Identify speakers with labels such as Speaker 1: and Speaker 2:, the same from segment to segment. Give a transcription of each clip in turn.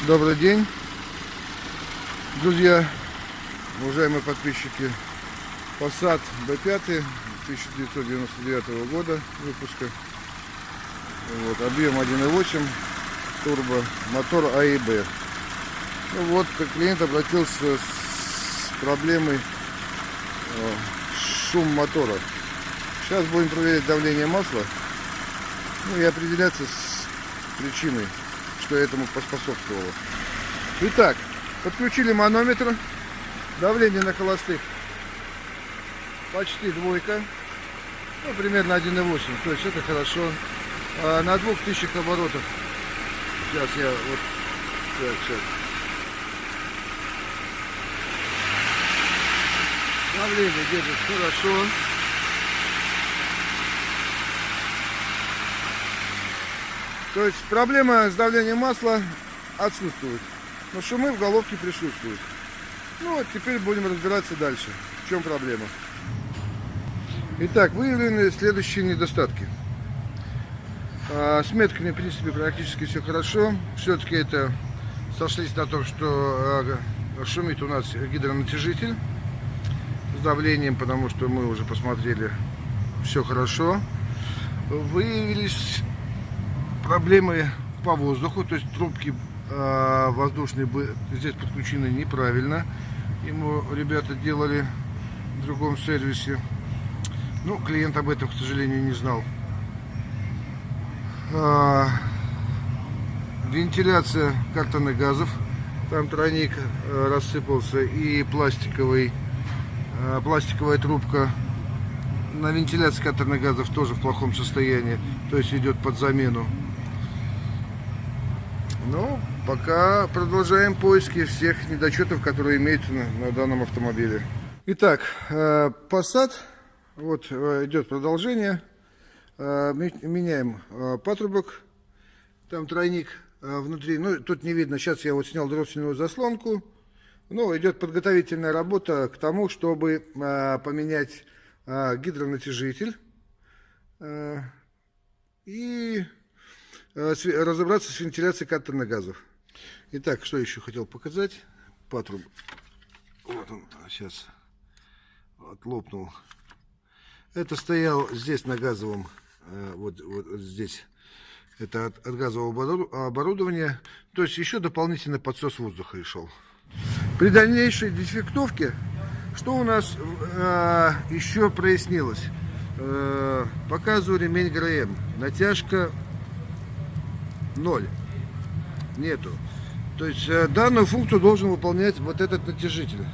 Speaker 1: Добрый день, друзья, уважаемые подписчики. Passat B5 1999 года выпуска. Вот, объем 1.8, турбо, мотор А и Б. Ну вот, клиент обратился с проблемой шум мотора. Сейчас будем проверять давление масла, ну и определяться с причиной, что этому поспособствовало. Итак, подключили манометр. Давление на холостых почти двойка, ну примерно 1.8, то есть это хорошо. На 2000 оборотах, сейчас я вот так, сейчас. Давление держит хорошо. То есть проблема с давлением масла отсутствует, но шумы в головке присутствуют. Ну вот теперь будем разбираться дальше, в чем проблема. Итак, выявлены следующие недостатки. С метками, в принципе, практически все хорошо. Все-таки это сошлись на том, что шумит у нас гидронатяжитель с давлением, потому что мы уже посмотрели, все хорошо. Выявились проблемы по воздуху, то есть трубки воздушные здесь подключены неправильно. Ему ребята делали в другом сервисе. Ну, клиент об этом, к сожалению, не знал. Вентиляция картонных газов. Там тройник рассыпался и пластиковая трубка на вентиляции картонных газов тоже в плохом состоянии. То есть идет под замену. Ну, пока продолжаем поиски всех недочетов, которые имеются на данном автомобиле. Итак, Passat. Вот идет продолжение. Меняем патрубок. Там тройник внутри. Ну, тут не видно. Сейчас я вот снял дроссельную заслонку. Ну, идет подготовительная работа к тому, чтобы поменять гидронатяжитель и разобраться с вентиляцией картонных газов. Итак, что еще хотел показать? Патрубок. Вот он сейчас отлопнул. Это стоял здесь на газовом, вот здесь. Это от газового оборудования. То есть еще дополнительный подсос воздуха и шел. При дальнейшей дефектовке, что у нас еще прояснилось? Показываю ремень ГРМ. Натяжка 0. Нету. То есть данную функцию должен выполнять вот этот натяжитель.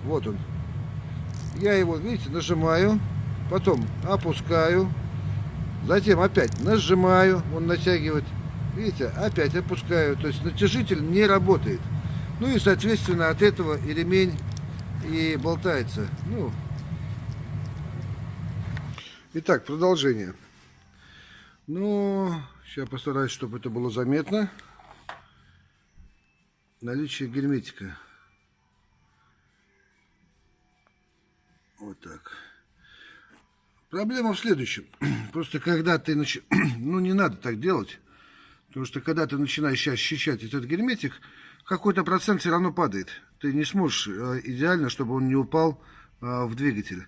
Speaker 1: Вот он. Я его, видите, нажимаю, потом опускаю, затем опять нажимаю, он натягивает, видите, опять опускаю. То есть натяжитель не работает. Ну и соответственно от этого и ремень и болтается. Ну. Итак, продолжение. Ну, сейчас постараюсь, чтобы это было заметно. Наличие герметика. Вот так. Проблема в следующем. Просто когда ты ну не надо так делать. Потому что когда ты начинаешь сейчас ощущать этот герметик, какой-то процент все равно падает. Ты не сможешь идеально, чтобы он не упал в двигатель.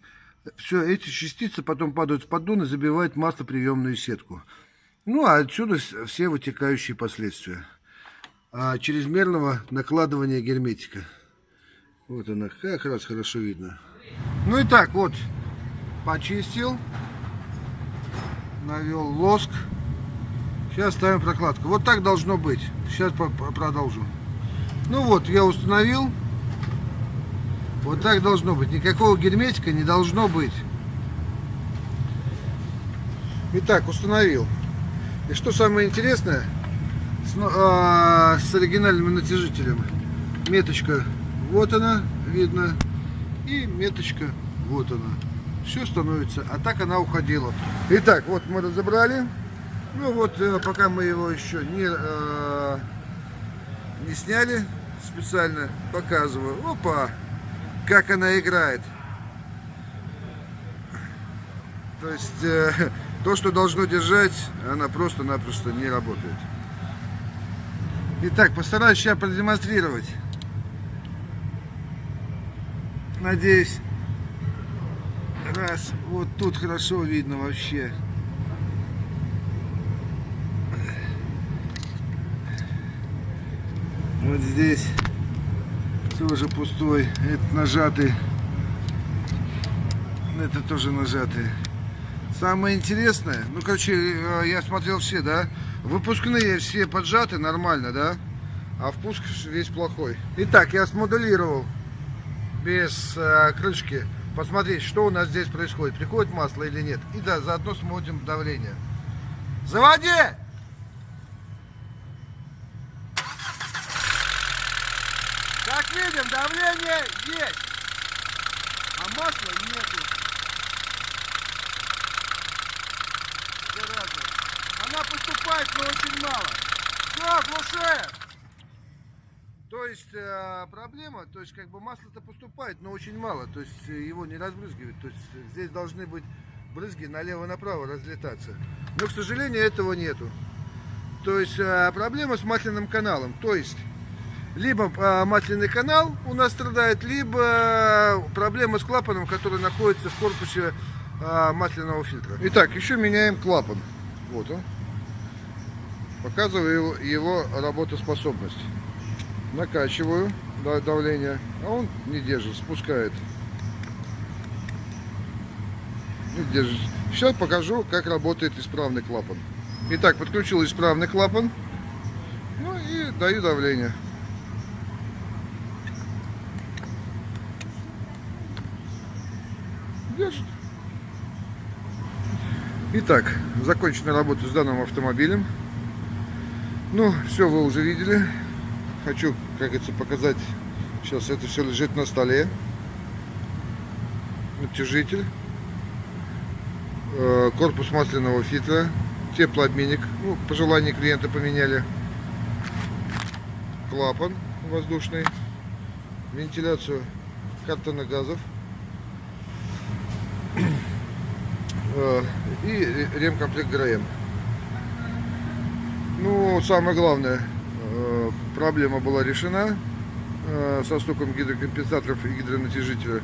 Speaker 1: Все эти частицы потом падают в поддон и забивают маслоприемную сетку. Ну а отсюда все вытекающие последствия чрезмерного накладывания герметика. Вот она, как раз хорошо видно. Ну и так, вот, почистил, навел лоск. Сейчас ставим прокладку. Вот так должно быть. Сейчас продолжу. Ну вот, я установил. Вот так должно быть. Никакого герметика не должно быть. Итак, установил. И что самое интересное, с оригинальным натяжителем. Меточка, вот она, видно. И меточка, вот она. Все становится. А так она уходила. Итак, вот мы разобрали. Ну вот, пока мы его еще не сняли, специально показываю. Опа! Как она играет. То есть то, что должно держать, она просто-напросто не работает. Итак, постараюсь сейчас продемонстрировать. Надеюсь, раз, вот тут хорошо видно вообще. Вот здесь тоже пустой, это нажатый, это тоже нажатый. Самое интересное, ну короче, я смотрел все, да, выпускные все поджаты нормально, да, а впуск весь плохой. Итак, я смоделировал без крышки, посмотреть, что у нас здесь происходит, приходит масло или нет. И да, заодно смотрим давление. Заводи! Как видим, давление есть, а масла нету. Зараза. Она поступает, но очень мало. Все, глуши! То есть проблема, то есть как бы масло-то поступает, но очень мало, то есть его не разбрызгивают, то есть здесь должны быть брызги налево-направо разлетаться. Но, к сожалению, этого нету. То есть проблема с масляным каналом, то есть либо масляный канал у нас страдает, либо проблема с клапаном, который находится в корпусе масляного фильтра. Итак, еще меняем клапан. Вот он. Показываю его работоспособность. Накачиваю давление, а он не держит, спускает. Не держит. Сейчас покажу, как работает исправный клапан. Итак, подключил исправный клапан. Ну и даю давление. Держит. Итак, закончена работа с данным автомобилем. Ну, все вы уже видели. Хочу, как говорится, показать. Сейчас это все лежит на столе. Натяжитель. Корпус масляного фильтра. Теплообменник. Ну, по желанию клиента поменяли. Клапан воздушный. Вентиляцию картонных газов. И ремкомплект ГРМ. Ну, самое главное, проблема была решена со стуком гидрокомпенсаторов и гидронатяжителя,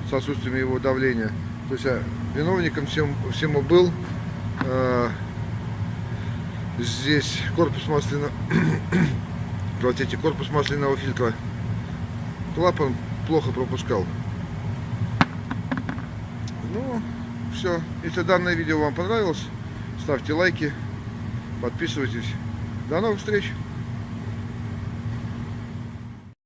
Speaker 1: с отсутствием его давления. То есть виновником всему был здесь корпус масляного корпус масляного фильтра. Клапан плохо пропускал. Ну, все. Если данное видео вам понравилось, ставьте лайки, подписывайтесь. До новых встреч!